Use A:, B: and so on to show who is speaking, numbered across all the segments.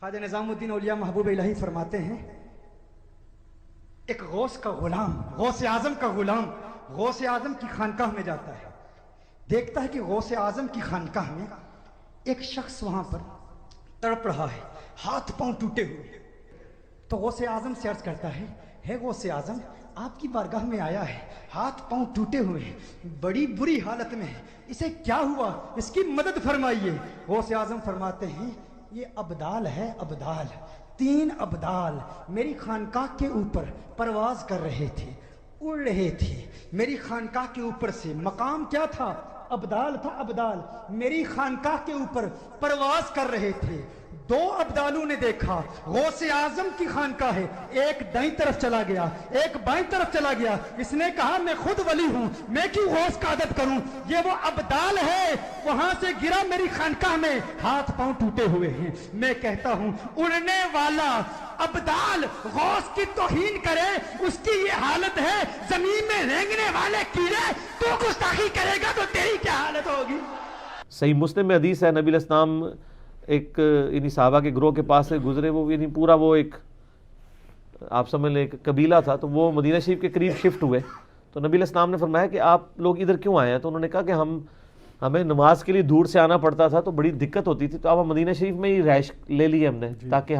A: خواجہ نظام الدین اولیاء محبوب الہی فرماتے ہیں ایک غوث کا غلام، غوث اعظم کا غلام غوث اعظم کی خانقاہ میں جاتا ہے، دیکھتا ہے کہ غوث اعظم کی خانقاہ میں ایک شخص وہاں پر تڑپ رہا ہے، ہاتھ پاؤں ٹوٹے ہوئے۔ تو غوث اعظم سے عرض کرتا ہے غوث اعظم، آپ کی بارگاہ میں آیا ہے، ہاتھ پاؤں ٹوٹے ہوئے ہیں، بڑی بری حالت میں ہے، اسے کیا ہوا، اس کی مدد فرمائیے۔ غوث اعظم فرماتے ہیں یہ ابدال ہے، ابدال، 3 ابدال میری خانقاہ کے اوپر پرواز کر رہے تھے، اڑ رہے تھے میری خانقاہ کے اوپر سے۔ مقام کیا تھا؟ ابدال تھا، ابدال میری خانقاہ کے اوپر پرواز کر رہے تھے۔ 2 ابدالوں نے دیکھا غوث اعظم کی خانقاہ ہے، ایک دائیں طرف چلا گیا، ایک بائیں طرف چلا گیا۔ اس نے کہا میں خود ولی ہوں، میں کیوں غوث کا عدد کروں، یہ وہ ابدال ہے، وہاں سے گرا میری خانقاہ میں، ہاتھ پاؤں ٹوٹے ہوئے ہیں۔ میں کہتا ہوں اڑنے والا ابدال غوث کی توہین کرے، اس کی یہ حالت ہے۔ زمین میں رینگنے والے کیڑے، تو گستاخی کرے گا تو تیری کیا حالت ہوگی۔
B: صحیح مسلم میں حدیث ہے، نبی علیہ السلام ایک یعنی صحابہ کے گروہ کے پاس سے گزرے، وہ یعنی پورا وہ ایک آپ سمجھ لیں ایک قبیلہ تھا، تو وہ مدینہ شریف کے قریب شفٹ ہوئے۔ تو نبی علیہ السلام نے فرمایا کہ آپ لوگ ادھر کیوں آئے ہیں؟ تو انہوں نے کہا کہ ہمیں نماز کے لیے دور سے آنا پڑتا تھا تو بڑی دقت ہوتی تھی، تو اب ہم مدینہ شریف میں ہی رہائش لے لی ہم نے تاکہ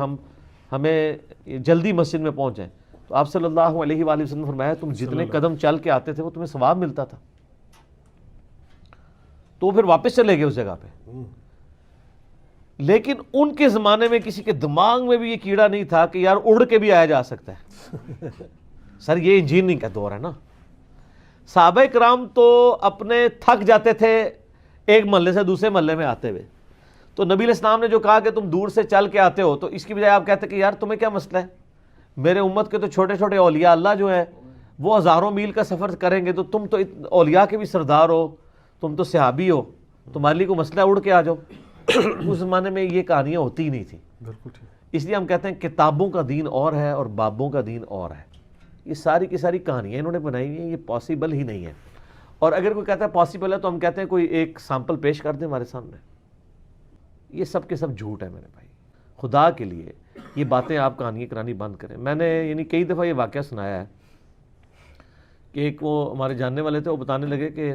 B: ہمیں جلدی مسجد میں پہنچ جائیں۔ تو آپ صلی اللہ علیہ وآلہ وسلم نے فرمایا تم جتنے قدم چل کے آتے تھے وہ تمہیں ثواب ملتا تھا۔ تو پھر واپس چلے گئے اس جگہ پہ۔ لیکن ان کے زمانے میں کسی کے دماغ میں بھی یہ کیڑا نہیں تھا کہ یار اڑ کے بھی آیا جا سکتا ہے۔ سر یہ انجینئرنگ کا دور ہے نا۔ صحابہ کرام تو اپنے تھک جاتے تھے ایک محلے سے دوسرے محلے میں آتے ہوئے، تو نبی علیہ السلام نے جو کہا کہ تم دور سے چل کے آتے ہو، تو اس کی بجائے آپ کہتے کہ یار تمہیں کیا مسئلہ ہے، میرے امت کے تو چھوٹے چھوٹے اولیاء اللہ جو ہیں وہ ہزاروں میل کا سفر کریں گے، تو تم تو اولیاء کے بھی سردار ہو، تم تو صحابی ہو، تمہارے لیے کوئی مسئلہ اڑ کے آ جاؤ۔ اس زمانے میں یہ کہانیاں ہوتی ہی نہیں تھی، اس لیے ہم کہتے ہیں کتابوں کا دین اور ہے اور بابوں کا دین اور ہے۔ یہ ساری کی ساری کہانیاں انہوں نے بنائی ہوئی ہیں، یہ پاسبل ہی نہیں ہے۔ اور اگر کوئی کہتا ہے پاسبل ہے تو ہم کہتے ہیں کوئی ایک سیمپل پیش کر دیں ہمارے سامنے۔ یہ سب کے سب جھوٹ ہے میرے بھائی، خدا کے لیے یہ باتیں آپ کہانیاں کرانی بند کریں۔ میں نے یعنی کئی دفعہ یہ واقعہ سنایا ہے کہ ایک وہ ہمارے جاننے والے تھے، وہ بتانے لگے کہ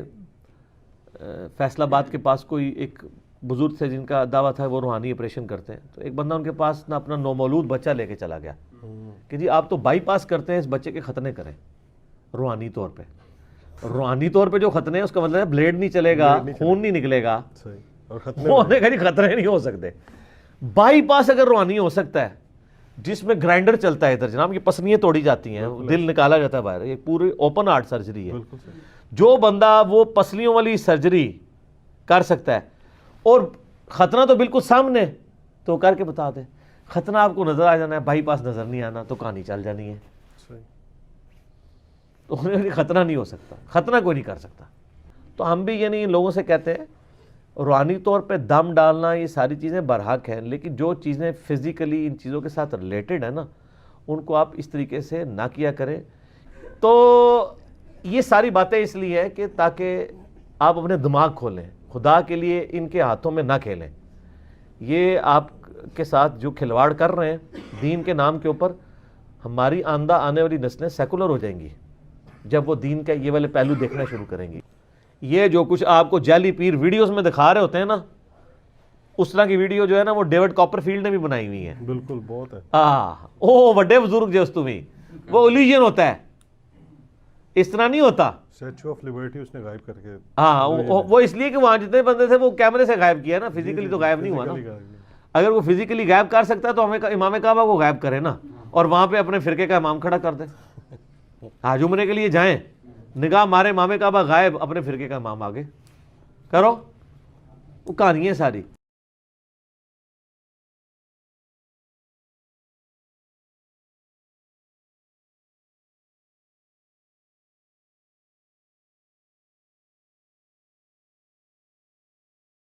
B: فیصل آباد کے پاس کوئی ایک بزرگ تھے جن کا دعویٰ تھا وہ روحانی آپریشن کرتے ہیں، تو ایک بندہ ان کے پاس نہ اپنا نومولود بچہ لے کے چلا گیا کہ جی آپ تو بائی پاس کرتے ہیں، اس بچے کے ختنے کریں روحانی طور پہ۔ روحانی طور پہ جو ختنے ہیں اس کا مطلب ہے بلیڈ نہیں چلے گا، خون نہیں نکلے گا، ہونے کا خطرے نہیں ہو سکتے۔ بائی پاس اگر روحانی ہو سکتا ہے جس میں گرائنڈر چلتا ہے، ادھر جناب یہ پسلیاں توڑی جاتی ہیں، دل نکالا جاتا ہے باہر، یہ پوری اوپن ہارٹ سرجری ہے۔ جو بندہ وہ پسلیوں والی سرجری کر سکتا ہے اور ختنہ تو بالکل سامنے، تو کر کے بتا دے۔ ختنہ آپ کو نظر آ جانا ہے، بائی پاس نظر نہیں آنا، تو کہانی چل جانی ہے۔ تو ختنہ نہیں ہو سکتا، ختنہ کوئی نہیں کر سکتا۔ تو ہم بھی یعنی ان لوگوں سے کہتے ہیں روحانی طور پہ دم ڈالنا یہ ساری چیزیں برحق ہیں، لیکن جو چیزیں فزیکلی ان چیزوں کے ساتھ ریلیٹڈ ہیں نا ان کو آپ اس طریقے سے نہ کیا کریں۔ تو یہ ساری باتیں اس لیے ہے کہ تاکہ آپ اپنے دماغ کھولیں، خدا کے لیے ان کے ہاتھوں میں نہ کھیلیں۔ یہ آپ کے ساتھ جو کھلواڑ کر رہے ہیں دین کے نام کے اوپر، ہماری آنے والی نسلیں سیکولر ہو جائیں گی جب وہ دین کا یہ والے پہلو دیکھنا شروع کریں گی۔ یہ جو کچھ آپ کو جعلی پیر ویڈیوز میں دکھا رہے ہوتے ہیں نا، اس طرح کی ویڈیو جو ہے نا وہ ڈیوڈ کاپر فیلڈ نے بھی بنائی ہوئی ہے۔
C: بالکل بہت ہے۔
B: او بڑے بزرگ جو تمہیں وہ اولیجن ہوتا ہے، اس طرح نہیں ہوتا۔
C: اسٹیچو آف لبرٹی اس نے غائب کر کے،
B: ہاں وہ اس لیے کہ وہاں جتنے بندے تھے وہ کیمرے سے غائب کیا نا، فزیکلی تو غائب نہیں ہوا نا۔ اگر وہ فزیکلی غائب کر سکتا ہے تو ہمیں امام کعبہ کو غائب کرے نا، اور وہاں پہ اپنے فرقے کا امام کھڑا کر دے۔ حج عمرے کے لیے جائیں، نگاہ مارے امام کعبہ غائب، اپنے فرقے کا امام آگے کرو، وہ کہانی ہے ساری۔